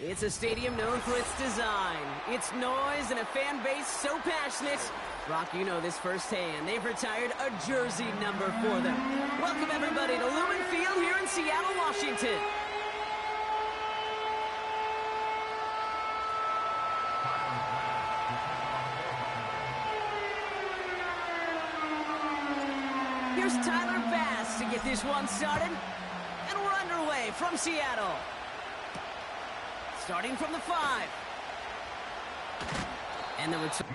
It's a stadium known for its design, its noise, and a fan base so passionate. Brock, you know this firsthand. They've retired a jersey number for them. Welcome, everybody, to Lumen Field here in Seattle, Washington. Here's Tyler Bass to get this one started. And we're underway from Seattle. Starting from the 5. And the return.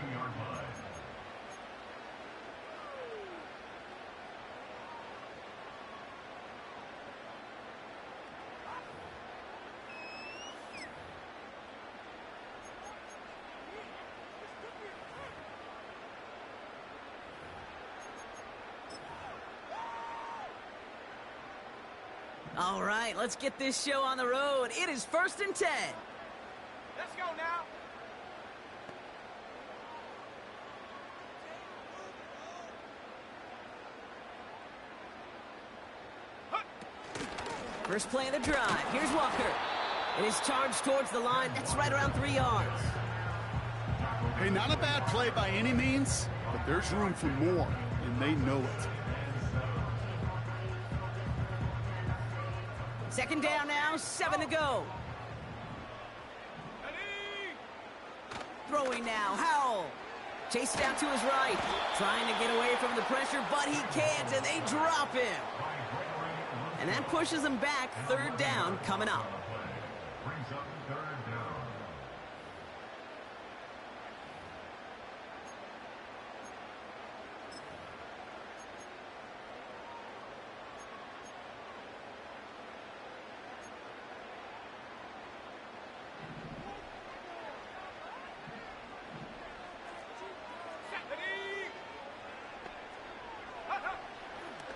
All right, let's get this show on the road. It is 1st and 10. Let's go now. First play of the drive. Here's Walker. And his charge towards the line. That's right around 3 yards. Hey, not a bad play by any means, but there's room for more, and they know it. Second down now, 7 to go. Throwing now, Howell. Chased out to his right. Trying to get away from the pressure, but he can't, and they drop him. And that pushes him back. 3rd down coming up.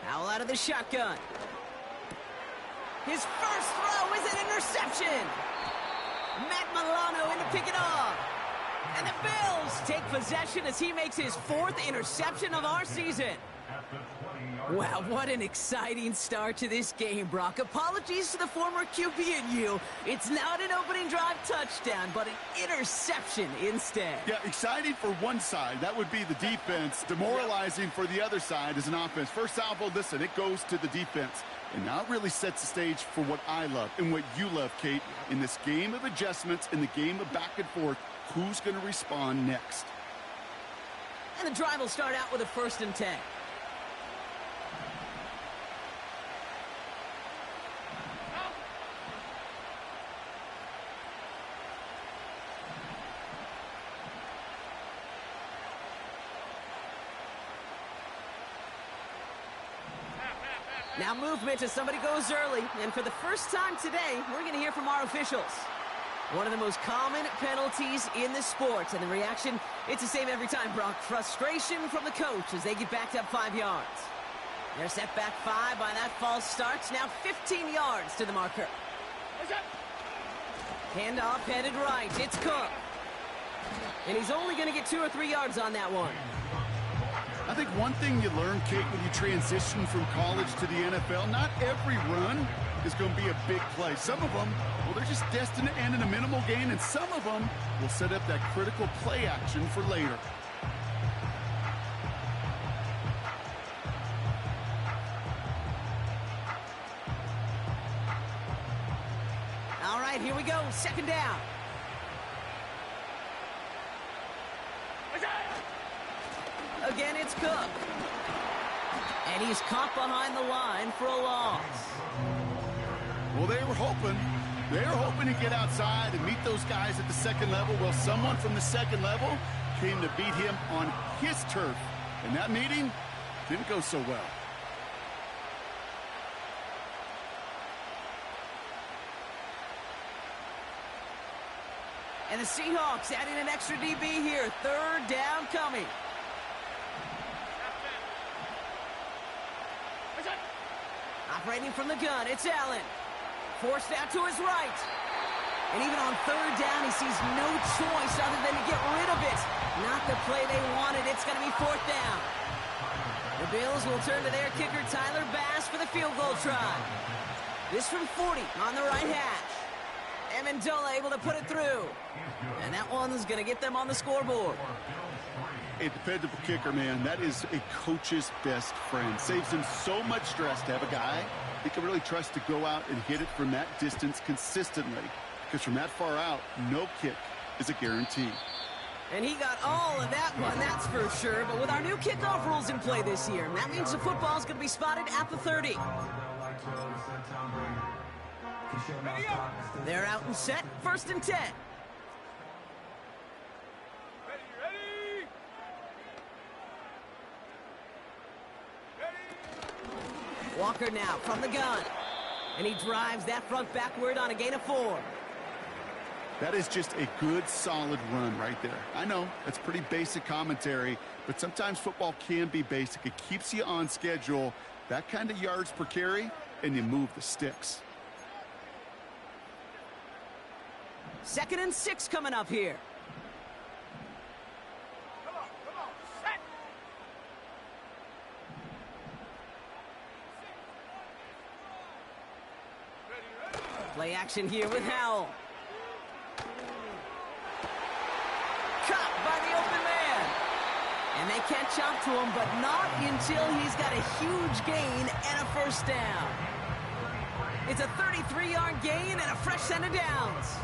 Howell out of the shotgun. His first throw is an interception. Matt Milano in to pick it off. And the Bills take possession as he makes his 4th interception of our season. Wow, what an exciting start to this game, Brock. Apologies to the former QB and you. It's not an opening drive touchdown, but an interception instead. Yeah, exciting for one side. That would be the defense. Demoralizing for the other side as an offense. First salvo, listen, it goes to the defense. And now it really sets the stage for what I love and what you love, Kate. In this game of adjustments, in the game of back and forth, who's going to respond next? And the drive will start out with a 1st and 10. Now movement as somebody goes early, and for the first time today, we're going to hear from our officials. One of the most common penalties in the sport, and the reaction, it's the same every time, Brock. Frustration from the coach as they get backed up 5 yards. They're set back 5 by that false start. Now 15 yards to the marker. Handoff headed right. It's Cook. And he's only going to get 2 or 3 yards on that one. I think one thing you learn, Kate, when you transition from college to the NFL, not every run is going to be a big play. Some of them, well, they're just destined to end in a minimal gain, and some of them will set up that critical play action for later. All right, here we go. 2nd down. Again, it's Cook. And he's caught behind the line for a loss. Well, they were hoping to get outside and meet those guys at the 2nd level. Well, someone from the 2nd level came to beat him on his turf. And that meeting didn't go so well. And the Seahawks adding an extra DB here. 3rd down coming. Operating from the gun, it's Allen. Forced out to his right. And even on 3rd down, he sees no choice other than to get rid of it. Not the play they wanted. It's going to be 4th down. The Bills will turn to their kicker, Tyler Bass, for the field goal try. This from 40 on the right hash. Amendola able to put it through. And that one's going to get them on the scoreboard. A dependable kicker, man. That is a coach's best friend. Saves him so much stress to have a guy he can really trust to go out and hit it from that distance consistently. Because from that far out, no kick is a guarantee. And he got all of that one, that's for sure. But with our new kickoff rules in play this year, that means the football's going to be spotted at the 30. They're out and set, 1st and 10. Walker now from the gun. And he drives that front backward on a gain of 4. That is just a good, solid run right there. I know, that's pretty basic commentary, but sometimes football can be basic. It keeps you on schedule, that kind of yards per carry, and you move the sticks. 2nd and 6 coming up here. Come on, set. Play action here with Howell. Caught by the open man. And they catch up to him, but not until he's got a huge gain and a 1st down. It's a 33-yard gain and a fresh set of downs.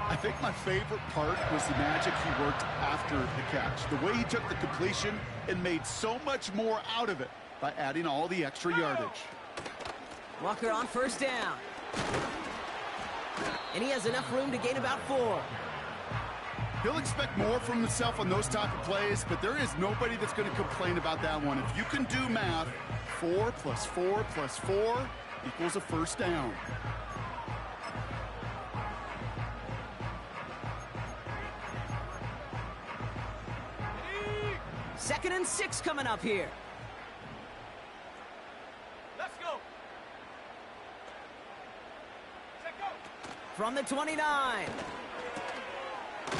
I think my favorite part was the magic he worked after the catch. The way he took the completion and made so much more out of it by adding all the extra yardage. Walker on 1st down. And he has enough room to gain about 4. He'll expect more from himself on those type of plays, but there is nobody that's going to complain about that one. If you can do math, 4 plus 4 plus 4 equals a 1st down. Second and 6 coming up here. Let's go. Set go. From the 29.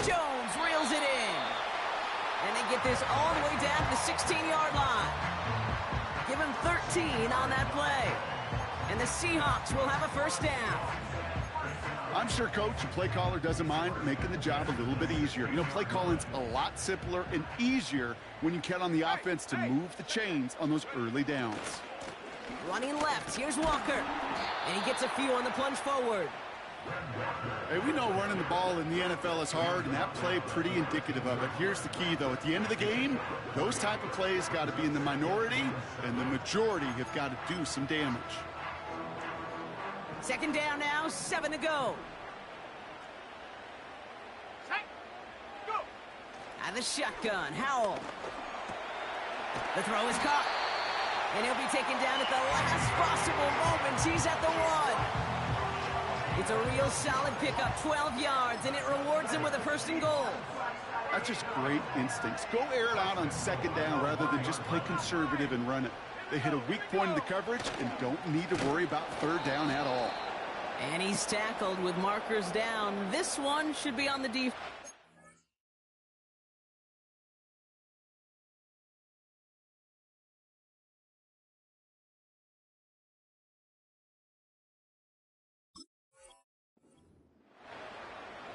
Jones reels it in. And they get this all the way down to the 16-yard line. Give him 13 on that play. And the Seahawks will have a 1st down. I'm sure coach and play caller doesn't mind making the job a little bit easier. You know, play calling's a lot simpler and easier when you count on the offense to move the chains on those early downs. Running left, here's Walker. And he gets a few on the plunge forward. Hey, we know running the ball in the NFL is hard, and that play pretty indicative of it. Here's the key, though. At the end of the game, those type of plays got to be in the minority, and the majority have got to do some damage. 2nd down now, 7 to go. Set. Go. Out of the shotgun, Howell. The throw is caught. And he'll be taken down at the last possible moment. He's at the 1. It's a real solid pickup, 12 yards, and it rewards him with a 1st and goal. That's just great instincts. Go air it out on 2nd down rather than just play conservative and run it. They hit a weak point in the coverage and don't need to worry about 3rd down at all. And he's tackled with markers down. This one should be on the defense.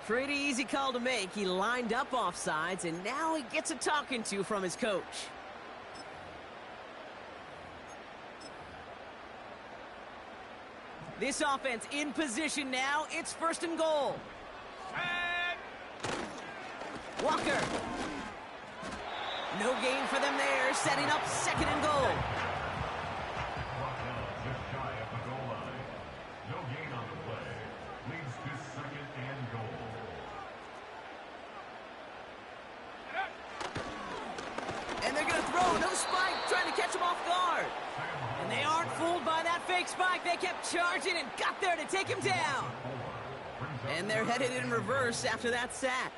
Pretty easy call to make. He lined up offsides, and now he gets a talking to from his coach. This offense in position now. It's 1st and goal. Set. Walker. No gain for them there. Setting up 2nd and goal. Just shy of the goal line. No gain on the play. Leads to 2nd and goal. And they're going to throw. No spike. Trying to catch him off guard. And they aren't fooled by that fake spike. They kept charging and got there to take him down. And they're headed in reverse after that sack.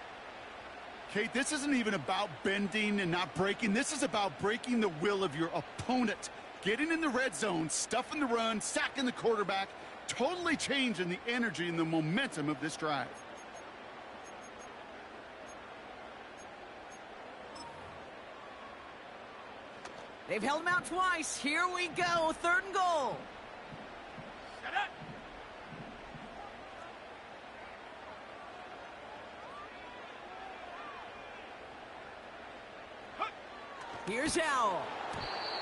Kate, this isn't even about bending and not breaking. This is about breaking the will of your opponent. Getting in the red zone, stuffing the run, sacking the quarterback, totally changing the energy and the momentum of this drive. They've held him out twice. Here we go. 3rd and goal. Set it. Here's Howell.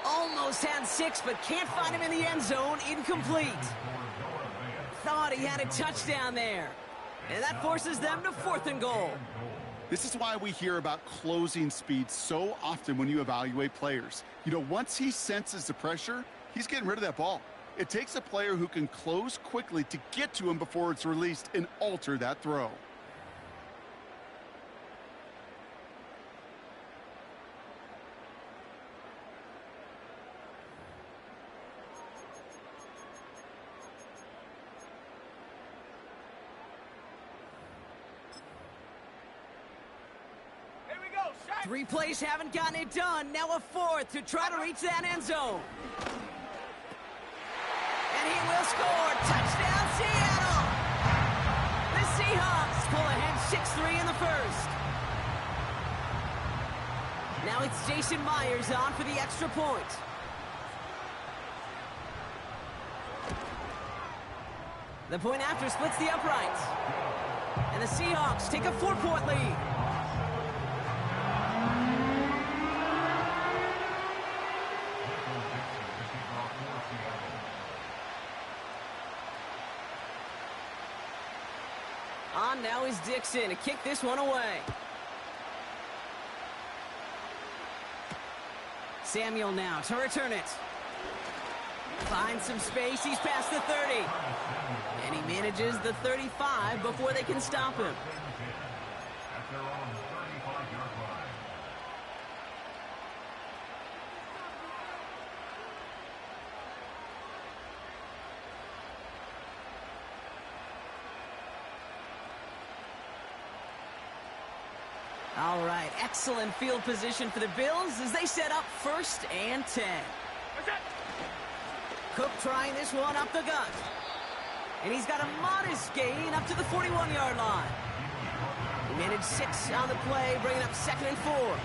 Almost had 6, but can't find him in the end zone. Incomplete. Thought he had a touchdown there. And that forces them to 4th and goal. This is why we hear about closing speed so often when you evaluate players. You know, once he senses the pressure, he's getting rid of that ball. It takes a player who can close quickly to get to him before it's released and alter that throw. Here we go. Shaq. 3 plays haven't gotten it done. Now a 4th to try to reach that end zone. And he will score. Touchdown, Seattle. The Seahawks pull ahead 6-3 in the first. Now it's Jason Myers on for the extra point. The point after splits the uprights. And the Seahawks take a 4-point lead. On now is Dixon to kick this one away. Samuel now to return it. Finds some space. He's past the 30. And he manages the 35 before they can stop him. At their own 35-yard line. All right, excellent field position for the Bills as they set up 1st and 10. Cook trying this one up the gut. And he's got a modest gain up to the 41-yard line. He managed 6 on the play, bringing up 2nd and 4.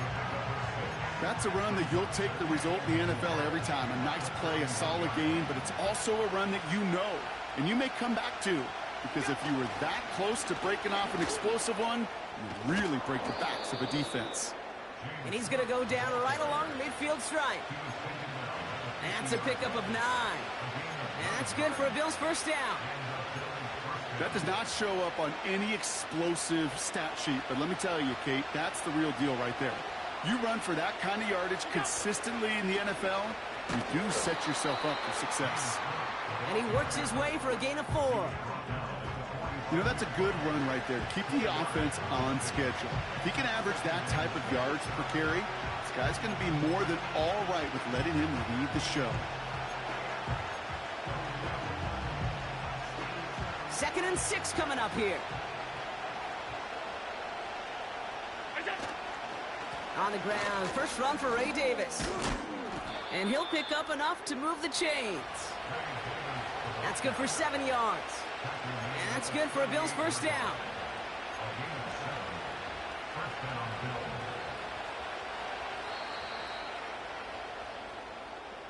That's a run that you'll take the result in the NFL every time. A nice play, a solid game, but it's also a run that you know and you may come back to, because if you were that close to breaking off an explosive one, you really break the backs of a defense. And he's going to go down right along the midfield stripe. That's a pickup of 9. And that's good for a Bills first down. That does not show up on any explosive stat sheet, but let me tell you, Kate, that's the real deal right there. You run for that kind of yardage consistently in the NFL, you do set yourself up for success. And he works his way for a gain of 4. You know, that's a good run right there. Keep the offense on schedule. If he can average that type of yards per carry, this guy's going to be more than all right with letting him lead the show. 2nd and 6 coming up here. On the ground, first run for Ray Davis. And he'll pick up enough to move the chains. That's good for 7 yards. And that's good for a Bills first down.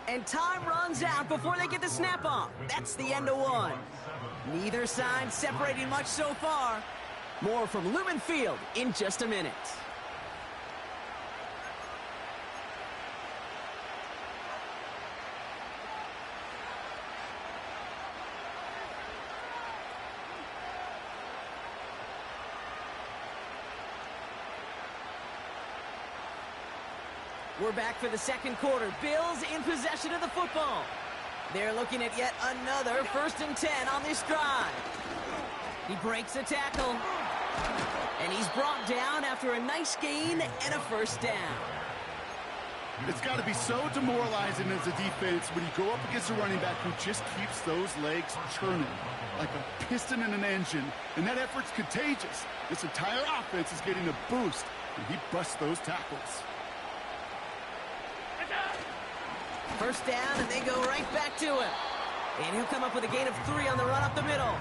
And time runs out before they get the snap off. That's the end of 1. Neither side separating much so far. More from Lumen Field in just a minute. We're back for the second quarter. Bills in possession of the football. They're looking at yet another 1st and 10 on this drive. He breaks a tackle. And he's brought down after a nice gain and a first down. It's got to be so demoralizing as a defense when you go up against a running back who just keeps those legs churning like a piston in an engine. And that effort's contagious. This entire offense is getting a boost, and he busts those tackles. First down, and they go right back to him. And he'll come up with a gain of 3 on the run up the middle.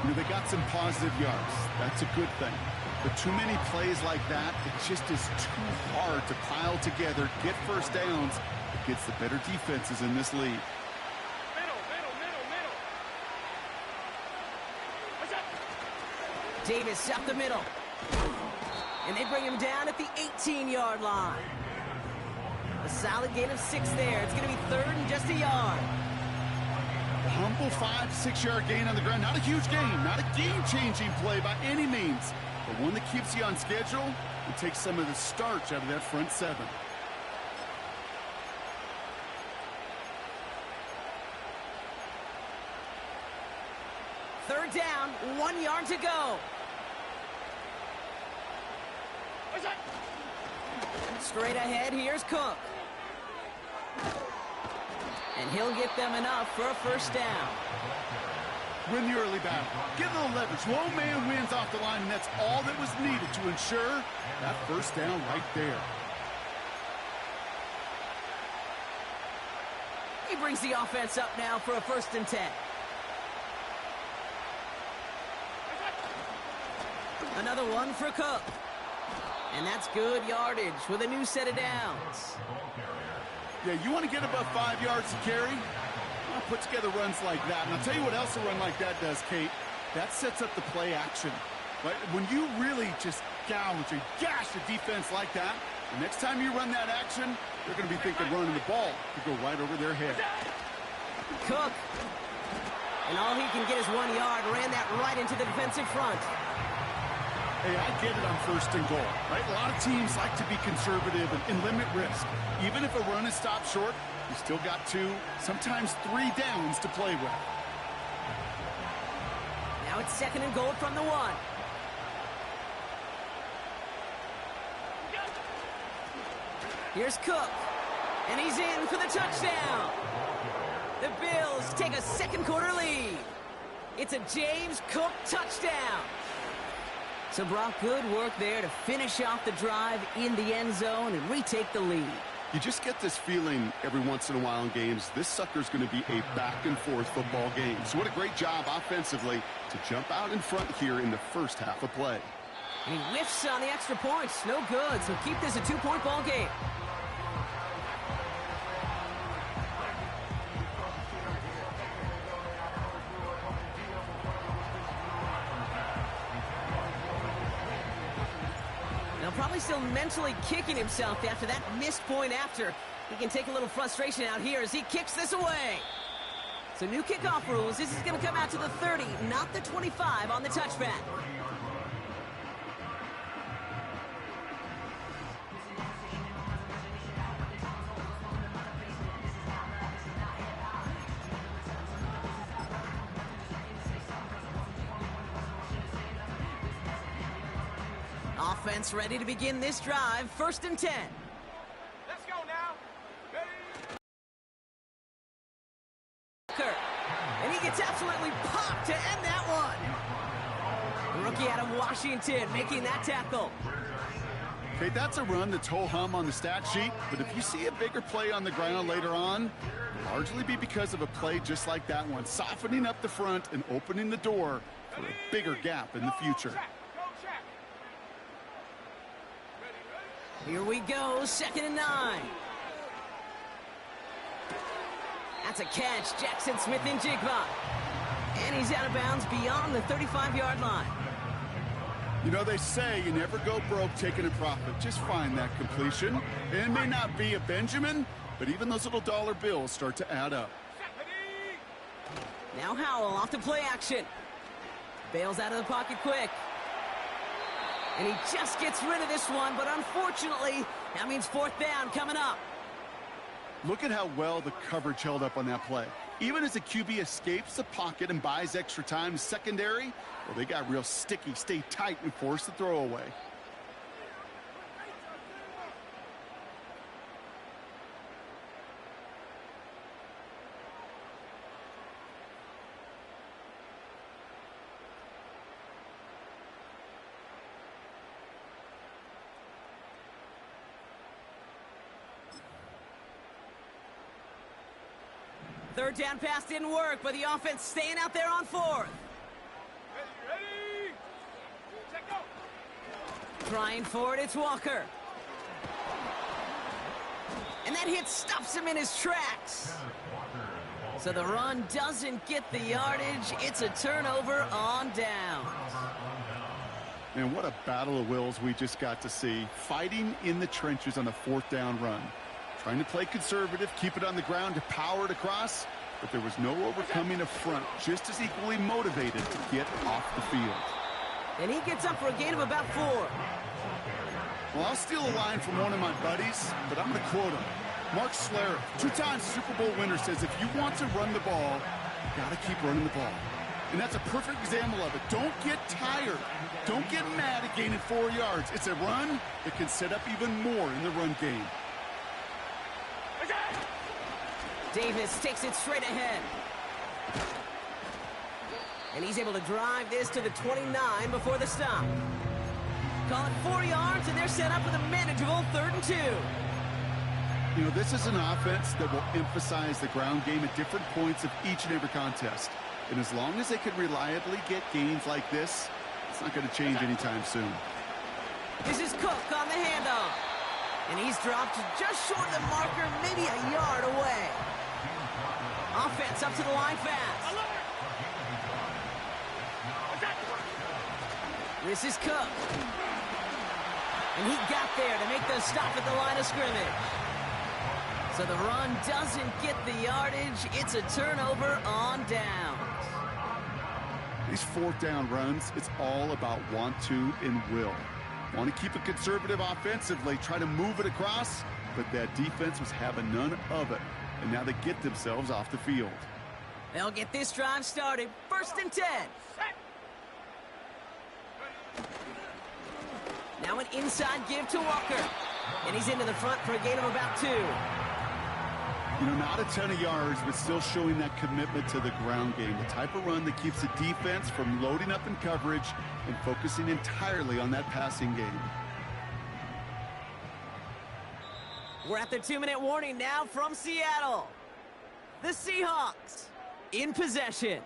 You know, they got some positive yards. That's a good thing. But too many plays like that, it just is too hard to pile together, get first downs against the better defenses in this league. Davis up the middle. And they bring him down at the 18-yard line. A solid gain of 6 there. It's going to be 3rd and just a yard. A humble 5-6-yard gain on the ground. Not a huge gain, not a game-changing play by any means, but one that keeps you on schedule and takes some of the starch out of that front 7. Third down, 1 yard to go. Straight ahead, here's Cook. And he'll get them enough for a first down. Win the early battle. Get a little leverage. One man wins off the line, and that's all that was needed to ensure that first down right there. He brings the offense up now for a 1st and 10. Another one for Cook. And that's good yardage with a new set of downs. Yeah, you want to get above 5 yards to carry? Well, put together runs like that. And I'll tell you what else a run like that does, Kate. That sets up the play action. Right? When you really just gouge and gash a defense like that, the next time you run that action, they're going to be thinking running the ball to go right over their head. Cook. And all he can get is 1 yard. Ran that right into the defensive front. Hey, I get it on 1st and goal, right? A lot of teams like to be conservative and limit risk. Even if a run is stopped short, you still got 2, sometimes 3 downs to play with. Now it's 2nd and goal from the 1. Here's Cook. And he's in for the touchdown. The Bills take a 2nd quarter lead. It's a James Cook touchdown. So Brock, good work there to finish off the drive in the end zone and retake the lead. You just get this feeling every once in a while in games, this sucker's going to be a back-and-forth football game. So what a great job offensively to jump out in front here in the first half of play. And he whiffs on the extra points. No good, so keep this a 2-point ball game. Probably still mentally kicking himself after that missed point after. He can take a little frustration out here as he kicks this away. So new kickoff rules. This is going to come out to the 30, not the 25 on the touchback. Offense ready to begin this drive. 1st and 10. Let's go now. Ready? And he gets absolutely popped to end that one. Rookie out of Washington making that tackle. Okay, that's a run that's ho-hum on the stat sheet, but if you see a bigger play on the ground later on, it'll largely be because of a play just like that one, softening up the front and opening the door for a bigger gap in the future. Here we go, 2nd and 9. That's a catch, Jackson Smith-Njigba. And he's out of bounds beyond the 35-yard line. You know, they say you never go broke taking a profit. Just find that completion. It may not be a Benjamin, but even those little dollar bills start to add up. Now Howell off to play action. Bails out of the pocket quick. And he just gets rid of this one, but unfortunately, that means 4th down coming up. Look at how well the coverage held up on that play. Even as the QB escapes the pocket and buys extra time, secondary, well, they got real sticky, stay tight, and force the throw away. Third down pass didn't work, but the offense staying out there on 4th. Ready? Check go. Trying for it, it's Walker. And that hit stops him in his tracks. So the run doesn't get the yardage. It's a turnover on downs. And what a battle of wills we just got to see. Fighting in the trenches on a 4th down run. Trying to play conservative, keep it on the ground to power it across, but there was no overcoming a front, just as equally motivated to get off the field. And he gets up for a gain of about 4. Well, I'll steal a line from one of my buddies, but I'm going to quote him. Mark Schlereth, 2-time Super Bowl winner, says if you want to run the ball, you got to keep running the ball. And that's a perfect example of it. Don't get tired. Don't get mad at gaining 4 yards. It's a run that can set up even more in the run game. Davis takes it straight ahead. And he's able to drive this to the 29 before the stop. Call it 4 yards, and they're set up with a manageable 3rd and 2. You know, this is an offense that will emphasize the ground game at different points of each and every contest. And as long as they can reliably get gains like this, it's not going to change anytime soon. This is Cook on the handoff. And he's dropped just short of the marker, maybe a yard away. Offense up to the line fast. This is Cook. And he got there to make the stop at the line of scrimmage. So the run doesn't get the yardage. It's a turnover on downs. These 4th down runs, it's all about want to and will. Want to keep it conservative offensively, try to move it across, but that defense was having none of it. And now they get themselves off the field. They'll get this drive started. 1st and 10. Now an inside give to Walker. And he's into the front for a gain of about 2. You know, not a ton of yards, but still showing that commitment to the ground game. The type of run that keeps the defense from loading up in coverage and focusing entirely on that passing game. We're at the 2-minute warning now from Seattle. The Seahawks in possession.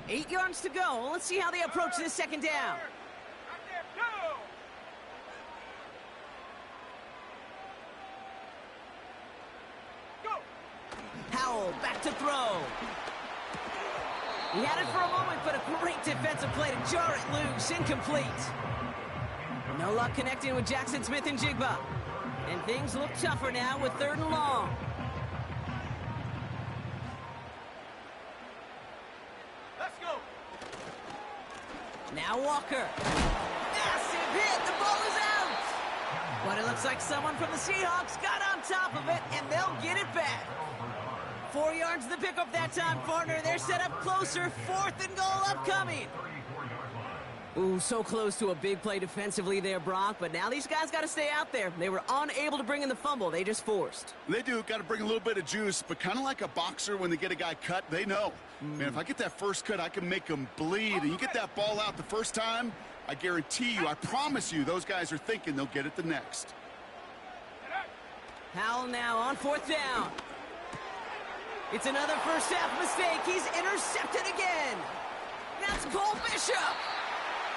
8 yards to go. Let's see how they approach this 2nd down. Howell back to throw. He had it for a moment, but a great defensive play to jar it loose. Incomplete. No luck connecting with Jackson Smith and Jigba. And things look tougher now with 3rd and long. Let's go. Now Walker. Massive hit. The ball is out. But it looks like someone from the Seahawks got on top of it, and they'll get it back. 4 yards to pick up that time, partner. They're set up closer. 4th and goal upcoming. Ooh, so close to a big play defensively there, Brock. But now these guys got to stay out there. They were unable to bring in the fumble. They just forced. They do. Got to bring a little bit of juice, but kind of like a boxer when they get a guy cut, they know. Man, if I get that first cut, I can make them bleed. And you get that ball out the first time, I guarantee you, I promise you, those guys are thinking they'll get it the next. Howell now on 4th down. It's another first half mistake. He's intercepted again. That's Cole Bishop.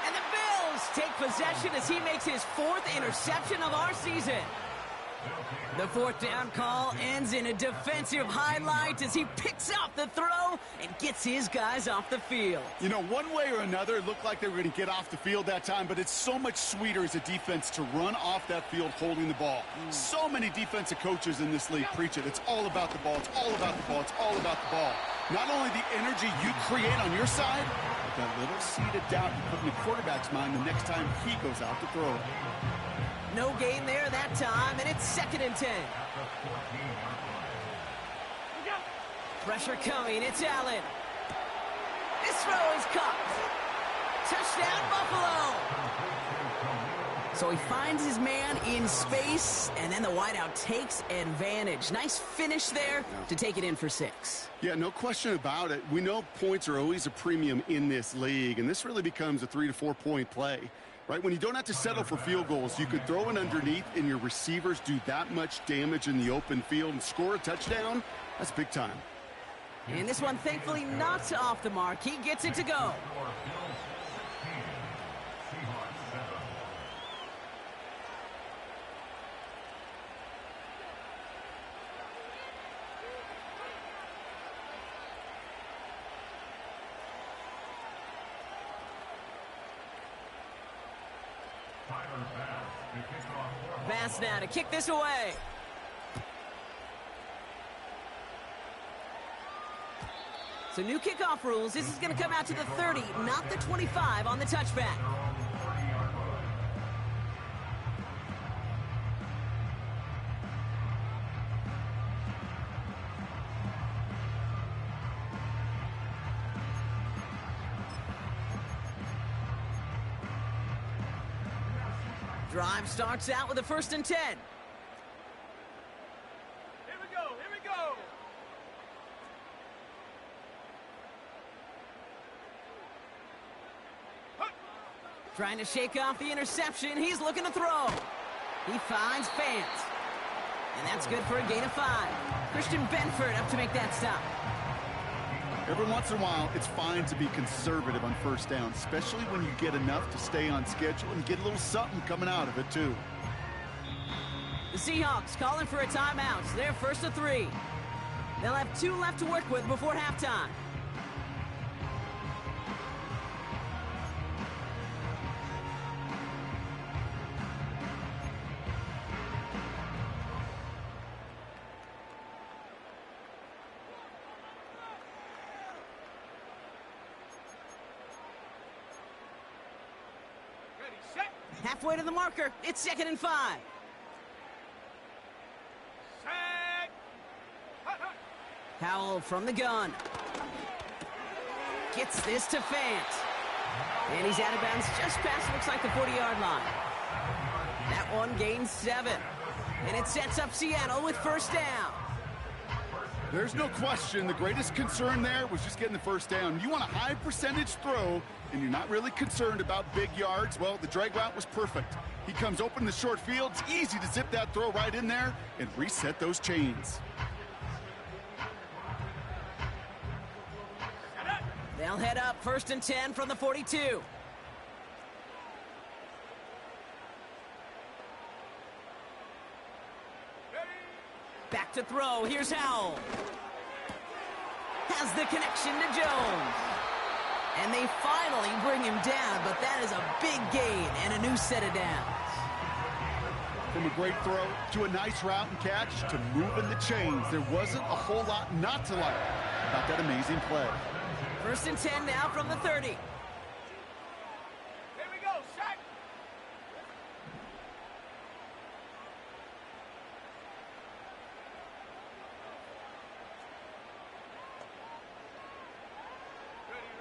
And the Bills take possession as he makes his 4th interception of our season. The 4th down call ends in a defensive highlight as he picks out the throw and gets his guys off the field. You know, one way or another, it looked like they were going to get off the field that time, but it's so much sweeter as a defense to run off that field holding the ball. So many defensive coaches in this league preach it. It's all about the ball. It's all about the ball. It's all about the ball. Not only the energy you create on your side, but that little seed of doubt you put in the quarterback's mind the next time he goes out to throw it. No gain there that time, and it's 2nd and 10. Pressure coming. It's Allen. This throw is caught. Touchdown, Buffalo. So he finds his man in space, and then the wideout takes advantage. Nice finish there to take it in for 6. Yeah, no question about it. We know points are always a premium in this league, and this really becomes a 3 to 4 point play. Right, when you don't have to settle for field goals, you could throw it underneath and your receivers do that much damage in the open field and score a touchdown. That's big time. And this one, thankfully, not off the mark. He gets it to go. Pass now to kick this away. So new kickoff rules. This is going to come out to the 30, not the 25 on the touchback. Drive starts out with a 1st and 10. Here we go. Here we go. Trying to shake off the interception. He's looking to throw. He finds Fant. And that's good for a gain of 5. Christian Benford up to make that stop. Every once in a while, it's fine to be conservative on 1st down, especially when you get enough to stay on schedule and get a little something coming out of it, too. The Seahawks calling for a timeout. They're 1st and 3. They'll have 2 left to work with before halftime. Ready, set, Halfway to the marker. It's 2nd and 5. set. Hut, hut. Howell from the gun. Gets this to Fant. And he's out of bounds just past, looks like, the 40-yard line. That one gains 7. And it sets up Seattle with 1st down. There's no question the greatest concern there was just getting the 1st down. You want a high percentage throw, and you're not really concerned about big yards. Well, the drag route was perfect. He comes open in the short field. It's easy to zip that throw right in there and reset those chains. They'll head up 1st and 10 from the 42. Back to throw. Here's Howell. Has the connection to Jones. And they finally bring him down, but that is a big gain and a new set of downs. From a great throw to a nice route and catch to moving the chains, there wasn't a whole lot not to like about that amazing play. 1st and 10 now from the 30. Here we go, set. Ready,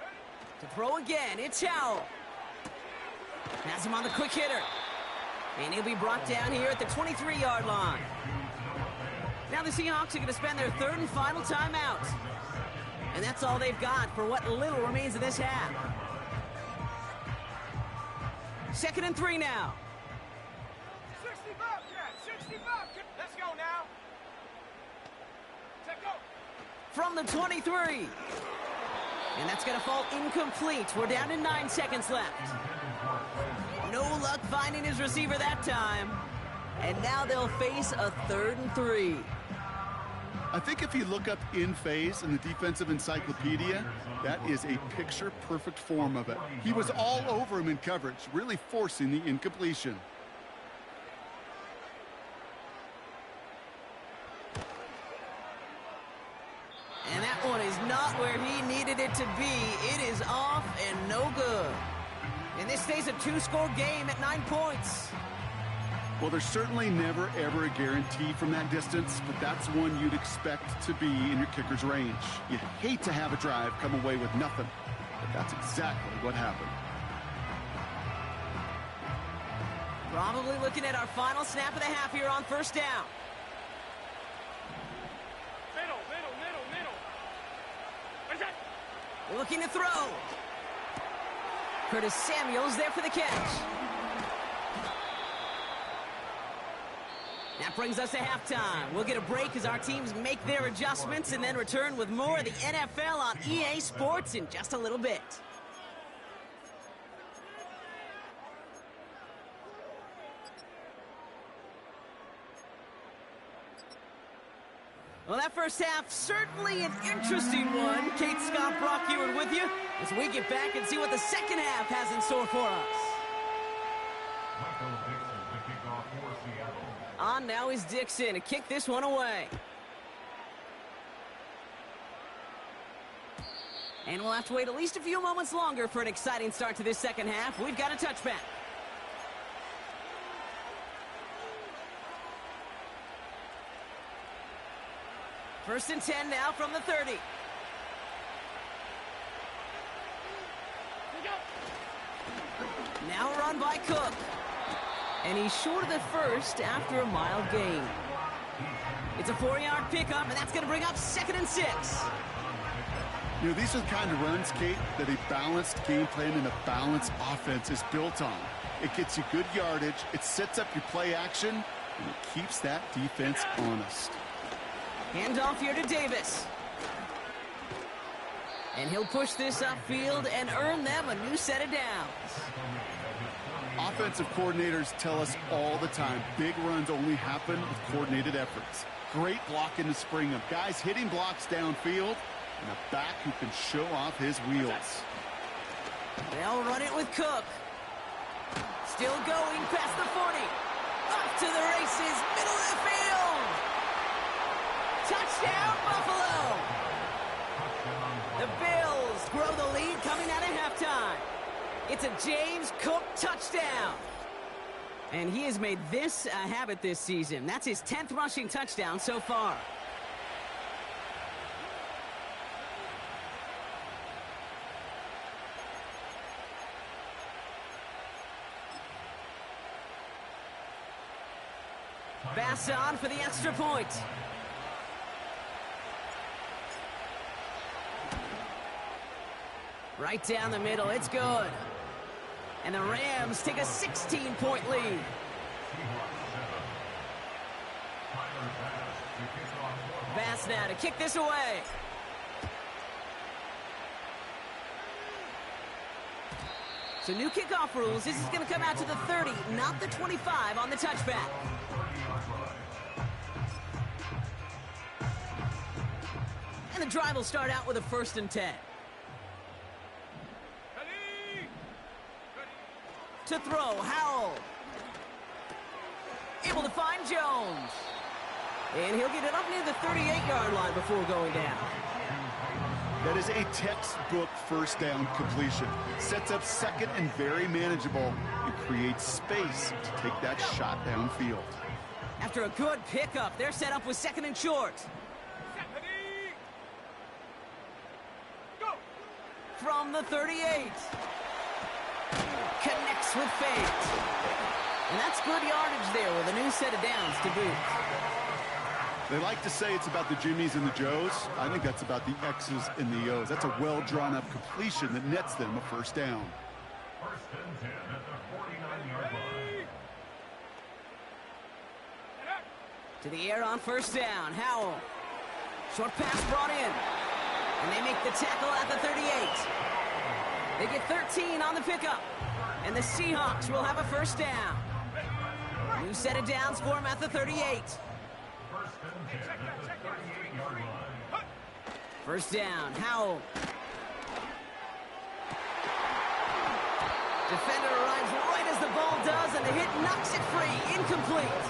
ready. To throw again, it's Howell. Has him on the quick hitter. And he'll be brought down here at the 23-yard line. Now the Seahawks are going to spend their 3rd and final timeout. And that's all they've got for what little remains of this half. 2nd and 3 now. 65, yeah, 65. Let's go now. Take go. From the 23. And that's going to fall incomplete. We're down to 9 seconds left. No luck finding his receiver that time. And now they'll face a 3rd and 3. I think if you look up in phase in the defensive encyclopedia, that is a picture-perfect form of it. He was all over him in coverage, really forcing the incompletion. And that one is not where he needed it to be. It is off and no good. And this stays a 2-score game at 9 points. Well, there's certainly never, ever a guarantee from that distance, but that's one you'd expect to be in your kicker's range. You'd hate to have a drive come away with nothing, but that's exactly what happened. Probably looking at our final snap of the half here on 1st down. Middle, middle, middle, middle. Where's that? Looking to throw. Curtis Samuel's there for the catch. That brings us to halftime. We'll get a break as our teams make their adjustments and then return with more of the NFL on EA Sports in just a little bit. Well, that first half, certainly an interesting one. Kate, Scott, Brock Ewan with you as we get back and see what the second half has in store for us. Michael Dixon to kick off for Seattle. On now is Dixon to kick this one away. And we'll have to wait at least a few moments longer for an exciting start to this second half. We've got a touchback. First and 10 now from the 30. Now run by Cook. And he's short of the first after a mild gain. It's a 4-yard pickup, and that's going to bring up 2nd and 6. You know, these are the kind of runs, Kate, that a balanced game plan and a balanced offense is built on. It gets you good yardage, it sets up your play action, and it keeps that defense honest. Handoff here to Davis. And he'll push this upfield and earn them a new set of downs. Offensive coordinators tell us all the time, big runs only happen with coordinated efforts. Great block in the spring of guys hitting blocks downfield and a back who can show off his wheels. They'll run it with Cook. Still going past the 40. Up to the races, middle of the field. Touchdown, Buffalo. The Bills grow the lead coming out of halftime. It's a James Cook touchdown. And he has made this a habit this season. That's his 10th rushing touchdown so far. Bass on for the extra point. Right down the middle, it's good. And the Rams take a 16-point lead. Bass now to kick this away. So new kickoff rules. This is going to come out to the 30, not the 25 on the touchback. And the drive will start out with a 1st and 10. To throw, Howell. Able to find Jones. And he'll get it up near the 38-yard line before going down. That is a textbook first down completion. Sets up second and very manageable and creates space to take that shot downfield. After a good pickup, they're set up with 2nd and short. From the 38. Connects with fate. And that's good yardage there with a new set of downs to boot. They like to say it's about the Jimmies and the Joes. I think that's about the X's and the O's. That's a well-drawn-up completion that nets them a first down. 1st and 10 at the 49-yard line. To the air on 1st down. Howell. Short pass brought in. And they make the tackle at the 38. They get 13 on the pickup. And the Seahawks will have a 1st down. New set of downs for them at the 38. 1st and 10 at the 38-yard line. 1st down, Howell. Defender arrives right as the ball does, and the hit knocks it free. Incomplete.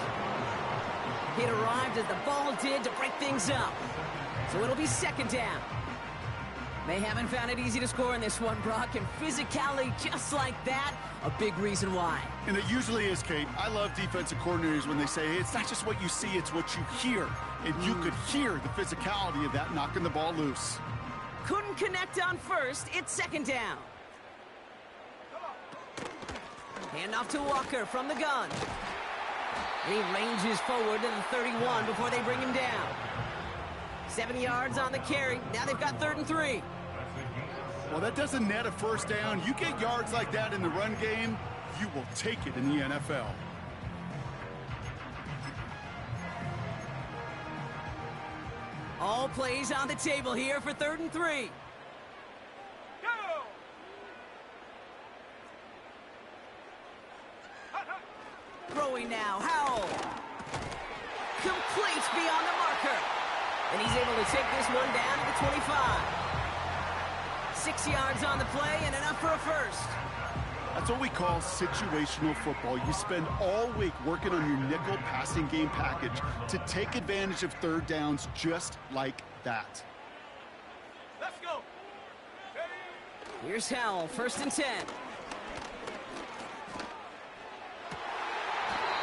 Hit arrived as the ball did to break things up. So it'll be 2nd down. They haven't found it easy to score in this one, Brock, and physicality just like that, a big reason why. And it usually is, Kate. I love defensive coordinators when they say, hey, it's not just what you see, it's what you hear. And you could hear the physicality of that knocking the ball loose. Couldn't connect on 1st, it's 2nd down. Handoff to Walker from the gun. And he ranges forward to the 31 before they bring him down. 7 yards on the carry. Now they've got 3rd and 3. Well, that doesn't net a 1st down. You get yards like that in the run game, you will take it in the NFL. All plays on the table here for 3rd and 3. Go! Throwing now, Howell. Complete beyond the marker. And he's able to take this one down to the 25. 6 yards on the play and enough for a 1st. That's what we call situational football. You spend all week working on your nickel passing game package to take advantage of third downs just like that. Let's go. Here's Howell, 1st and 10.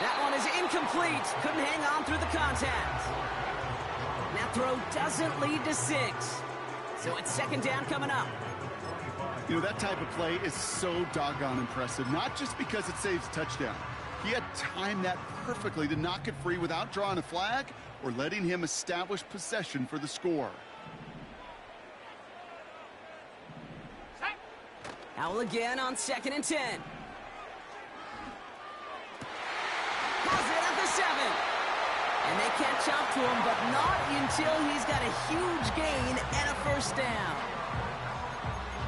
That one is incomplete. Couldn't hang on through the contact. That throw doesn't lead to 6. So it's 2nd down coming up. You know, that type of play is so doggone impressive, not just because it saves a touchdown. He had timed that perfectly to knock it free without drawing a flag or letting him establish possession for the score. Howell again on 2nd and 10. Has it at the 7. And they catch up to him, but not until he's got a huge gain and a 1st down.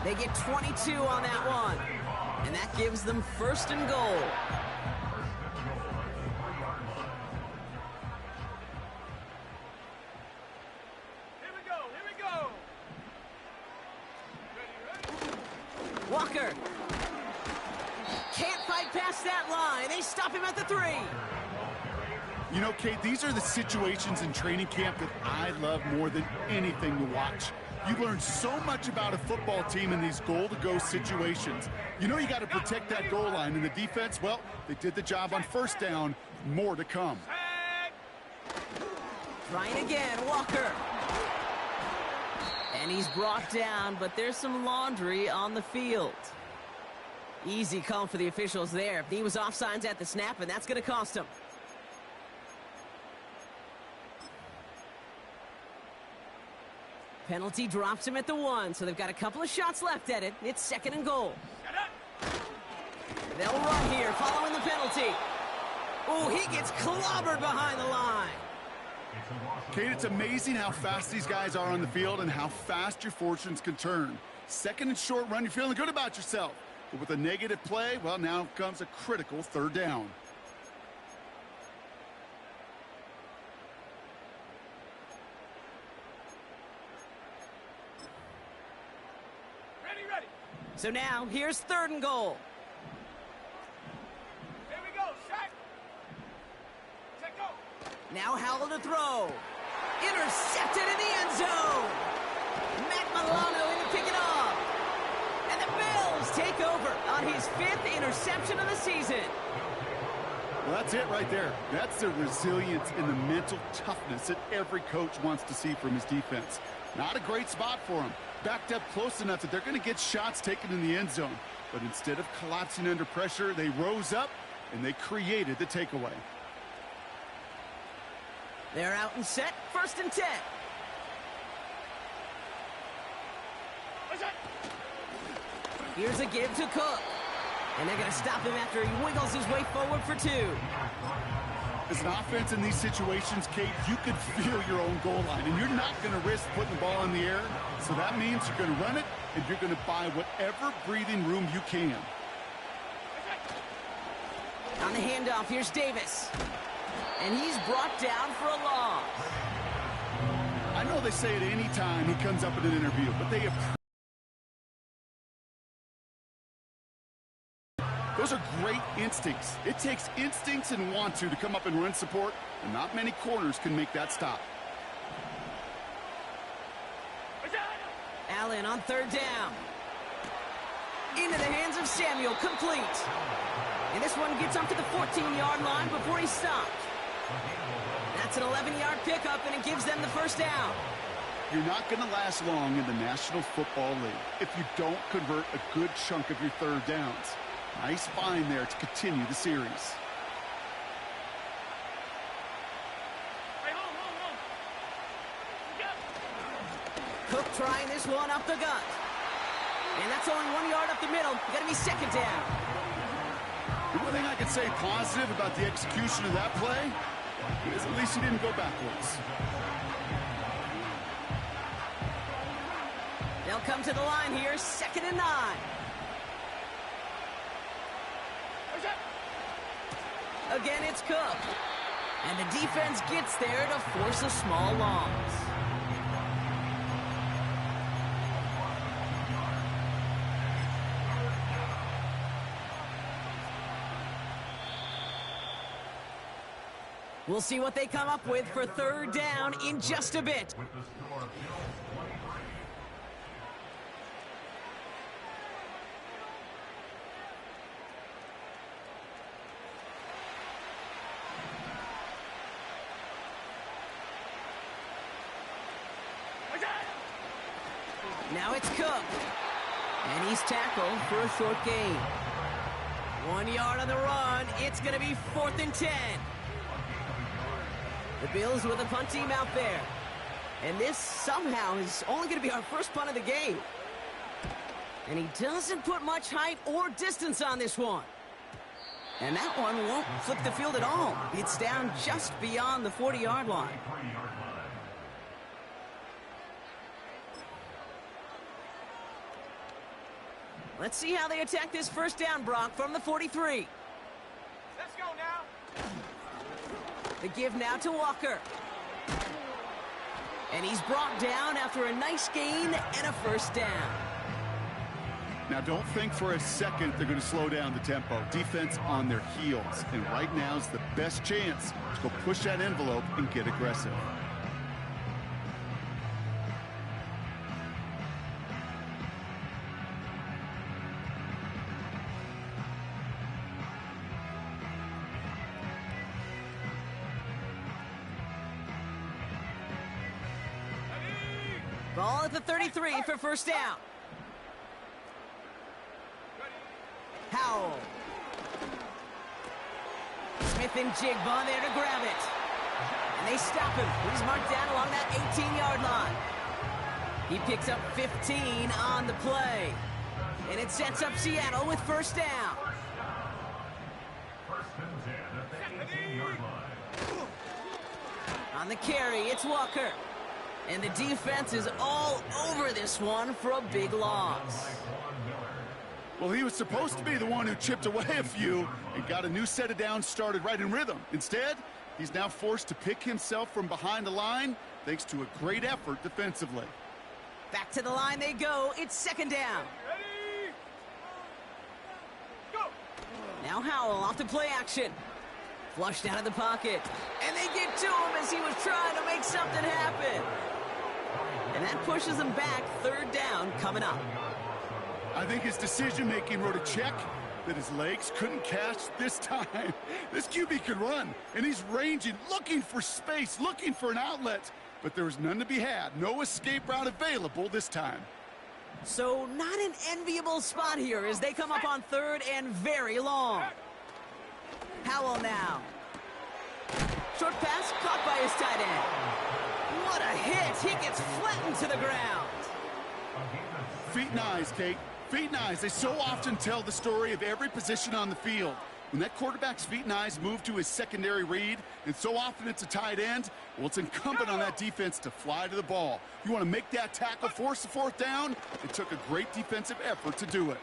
They get 22 on that one. And that gives them 1st and goal. Here we go. Here we go. Ready. Walker. Can't fight past that line. They stop him at the 3. You know, Kate, these are the situations in training camp that I love more than anything to watch. You learn so much about a football team in these goal-to-go situations. You know you got to protect that goal line, and the defense, well, they did the job on 1st down. More to come. Trying again, Walker. And he's brought down, but there's some laundry on the field. Easy call for the officials there. He was offsides at the snap, and that's going to cost him. Penalty drops him at the 1, so they've got a couple of shots left at it. It's 2nd and goal. They'll run here following the penalty. Oh, he gets clobbered behind the line. Kate, it's amazing how fast these guys are on the field and how fast your fortunes can turn. 2nd and short run, you're feeling good about yourself. But with a negative play, well, now comes a critical 3rd down. So now, here's 3rd and goal. Here we go. Shot. Check go. Now Howell to throw. Intercepted in the end zone. Matt Milano in to pick it off. And the Bills take over on his 5th interception of the season. Well, that's it right there. That's the resilience and the mental toughness that every coach wants to see from his defense. Not a great spot for him. Backed up close enough that they're going to get shots taken in the end zone. But instead of collapsing under pressure, they rose up and they created the takeaway. They're out and set. 1st and 10. Here's a give to Cook. And they're going to stop him after he wiggles his way forward for 2. As an offense in these situations, Kate, you could feel your own goal line, and you're not going to risk putting the ball in the air. So that means you're going to run it, and you're going to buy whatever breathing room you can. On the handoff, here's Davis. And he's brought down for a loss. I know they say it any time he comes up in an interview, but those are great instincts. It takes instincts and want to come up and run support, and not many corners can make that stop. Allen on 3rd down. Into the hands of Samuel, complete. And this one gets up to the 14-yard line before he's stopped. That's an 11-yard pickup, and it gives them the 1st down. You're not going to last long in the National Football League if you don't convert a good chunk of your 3rd downs. Nice find there to continue the series. Hey, hold. Cook trying this one up the gut. And that's only 1 yard up the middle. Got to be 2nd down. The one thing I can say positive about the execution of that play is at least he didn't go backwards. They'll come to the line here, 2nd and 9. Again, it's Cook. And the defense gets there to force a small loss. We'll see what they come up with for third down in just a bit. With the score of Bills 23. Now it's Cook. And he's tackled for a short gain. 1 yard on the run. It's going to be 4th and 10. The Bills with a punt team out there. And this somehow is only going to be our first punt of the game. And he doesn't put much height or distance on this one. And that one won't flip the field at all. It's down just beyond the 40-yard line. Let's see how they attack this first down, Brock, from the 43. Let's go now. The give now to Walker. And he's brought down after a nice gain and a first down. Now, don't think for a second they're going to slow down the tempo. Defense on their heels. And right now is the best chance to go push that envelope and get aggressive. Ball at the 33 for first down. Howell. Smith and Jigba there to grab it. And they stop him. He's marked down along that 18-yard line. He picks up 15 on the play. And it sets up Seattle with first down. First and 10 at the 18-yard line. On the carry, it's Walker. And the defense is all over this one for a big loss. Well, he was supposed to be the one who chipped away a few and got a new set of downs started right in rhythm. Instead, he's now forced to pick himself from behind the line thanks to a great effort defensively. Back to the line they go. It's second down. Ready? Go. Now Howell off to play action. Flushed out of the pocket. And they get to him as he was trying to make something happen. And that pushes him back. Third down coming up. I think his decision-making wrote a check that his legs couldn't catch this time. This QB could run, and he's ranging, looking for space, looking for an outlet. But there was none to be had. No escape route available this time. So not an enviable spot here as they come up on third and very long. Howell now. Short pass caught by his tight end. What a hit. He gets flattened to the ground. Feet and eyes, Kate. Feet and eyes. They so often tell the story of every position on the field. When that quarterback's feet and eyes move to his secondary read, and so often it's a tight end, well, it's incumbent on that defense to fly to the ball. You want to make that tackle, force the fourth down? It took a great defensive effort to do it.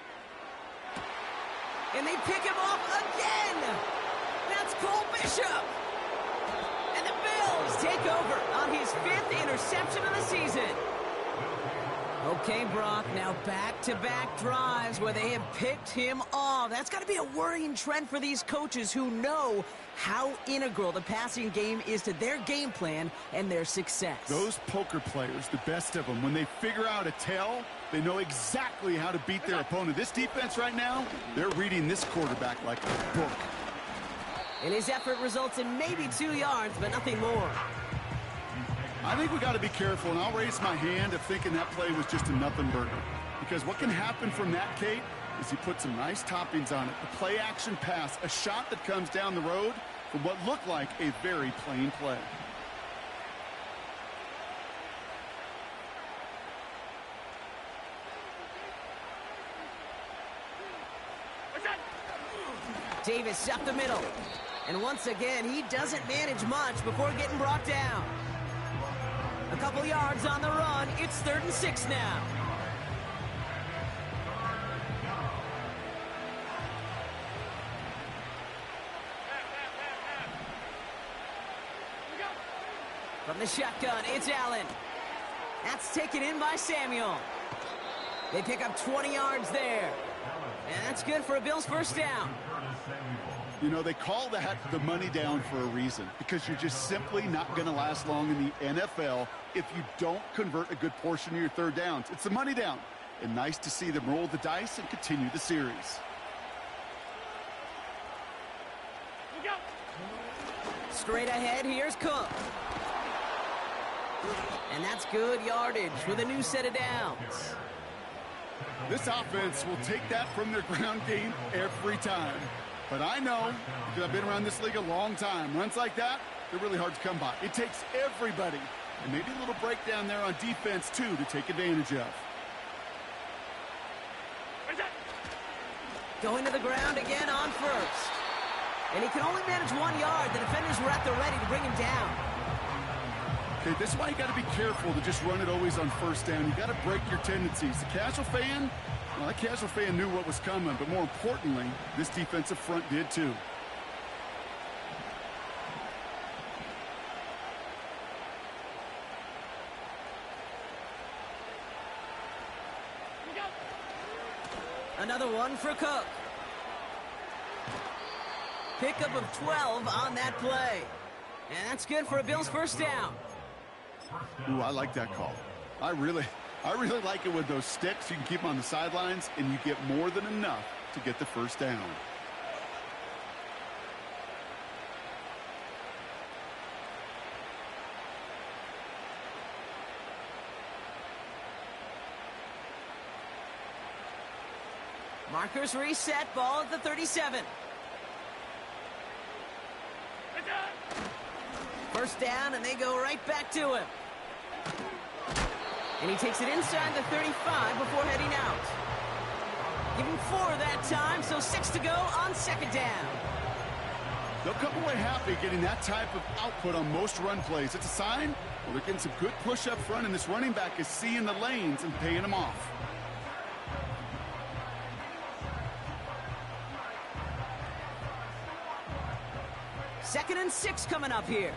And they pick him off again. That's Cole Bishop. And the Bills take over on his 5th interception of the season. Okay, Brock, now back-to-back drives where they have picked him off. That's got to be a worrying trend for these coaches who know how integral the passing game is to their game plan and their success. Those poker players, the best of them, when they figure out a tell, they know exactly how to beat their opponent. This defense right now, they're reading this quarterback like a book. And his effort results in maybe 2 yards, but nothing more. I think we got to be careful, and I'll raise my hand of thinking that play was just a nothing burger. Because what can happen from that, Kate, is he put some nice toppings on it. A play-action pass, a shot that comes down the road from what looked like a very plain play. Davis up the middle. And once again, he doesn't manage much before getting brought down. A couple yards on the run. It's 3rd and 6 now. From the shotgun, it's Allen. That's taken in by Samuel. They pick up 20 yards there. And that's good for a Bills first down. You know, they call that the money down for a reason, because you're just simply not going to last long in the NFL if you don't convert a good portion of your third downs. It's the money down. And nice to see them roll the dice and continue the series. Straight ahead, here's Cook. And that's good yardage with a new set of downs. This offense will take that from their ground game every time. But I know, because I've been around this league a long time, runs like that, they're really hard to come by. It takes everybody, and maybe a little breakdown there on defense, too, to take advantage of. Going to the ground again on first. And he can only manage 1 yard. The defenders were at the ready to bring him down. Okay, this is why you got to be careful to just run it always on first down. You got to break your tendencies. The casual fan, well, that casual fan knew what was coming, but more importantly, this defensive front did too. Another one for Cook. Pickup of 12 on that play. And that's good for a Bills first down. Ooh, I like that call. I really like it with those sticks. You can keep them on the sidelines, and you get more than enough to get the first down. Markers reset, ball at the 37. First down, and they go right back to him. And he takes it inside the 35 before heading out. Give him 4 that time, so 6 to go on second down. They'll come away happy getting that type of output on most run plays. It's a sign, well, they're getting some good push up front, and this running back is seeing the lanes and paying them off. Second and 6 coming up here.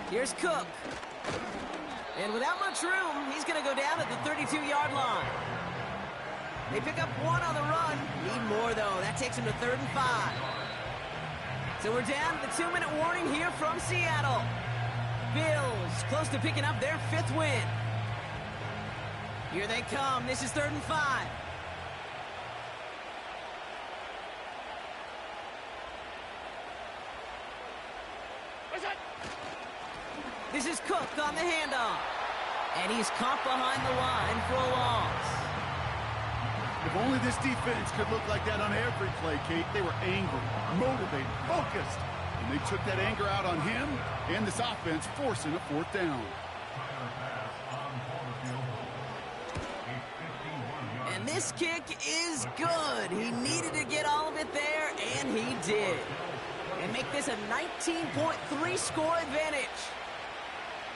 Here's Cook. And without much room, he's going to go down at the 32-yard line. They pick up 1 on the run. Need more, though. That takes him to 3rd and 5. So we're down to the 2-minute warning here from Seattle. Bills close to picking up their 5th win. Here they come. This is 3rd and 5. This is Cook on the handoff. And he's caught behind the line for a loss. If only this defense could look like that on every play, Kate. They were angry, motivated, focused. And they took that anger out on him and this offense, forcing a 4th down. And this kick is good. He needed to get all of it there, and he did. And make this a 19.3 score advantage.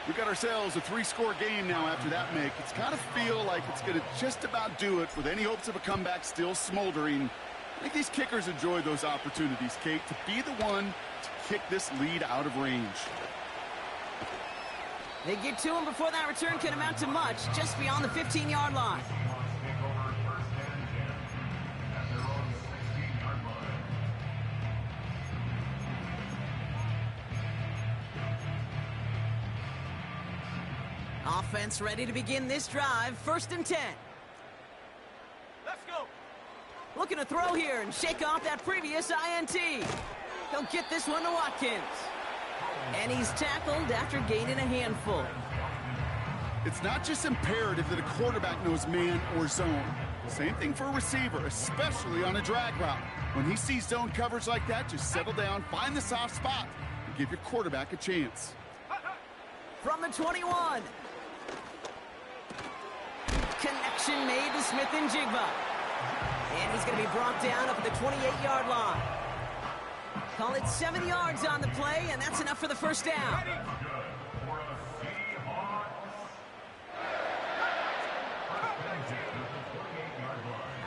We got ourselves a 3-score game now after that make. It's got to feel like it's going to just about do it with any hopes of a comeback still smoldering. I think these kickers enjoy those opportunities, Kate, to be the one to kick this lead out of range. They get to him before that return can amount to much, just beyond the 15-yard line. Offense ready to begin this drive. 1st and 10. Let's go. Looking to throw here and shake off that previous INT. He'll get this one to Watkins. And he's tackled after gaining a handful. It's not just imperative that a quarterback knows man or zone. Same thing for a receiver, especially on a drag route. When he sees zone coverage like that, just settle down, find the soft spot, and give your quarterback a chance. From the 21. Connection made to Smith and Jigba. And he's going to be brought down up at the 28-yard line. Call it 7 yards on the play, and that's enough for the first down.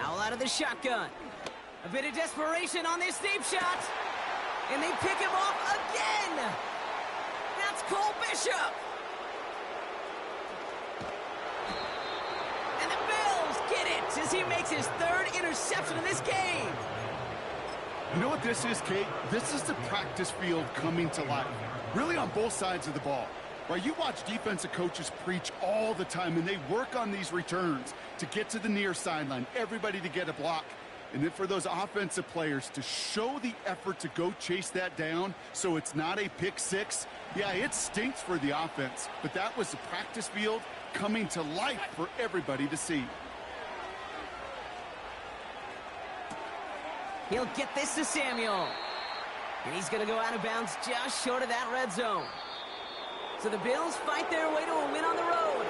Owl out of the shotgun. A bit of desperation on this deep shot. And they pick him off again. That's Cole Bishop. sacks as he makes his third interception of this game. You know what this is, Kate? This is the practice field coming to life, really on both sides of the ball. Right, you watch defensive coaches preach all the time, and they work on these returns to get to the near sideline, everybody to get a block. And then for those offensive players to show the effort to go chase that down so it's not a pick six, yeah, it stinks for the offense. But that was the practice field coming to life for everybody to see. He'll get this to Samuel. And he's going to go out of bounds just short of that red zone. So the Bills fight their way to a win on the road.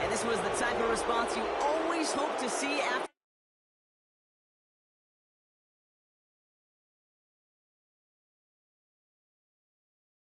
And this was the type of response you always hope to see after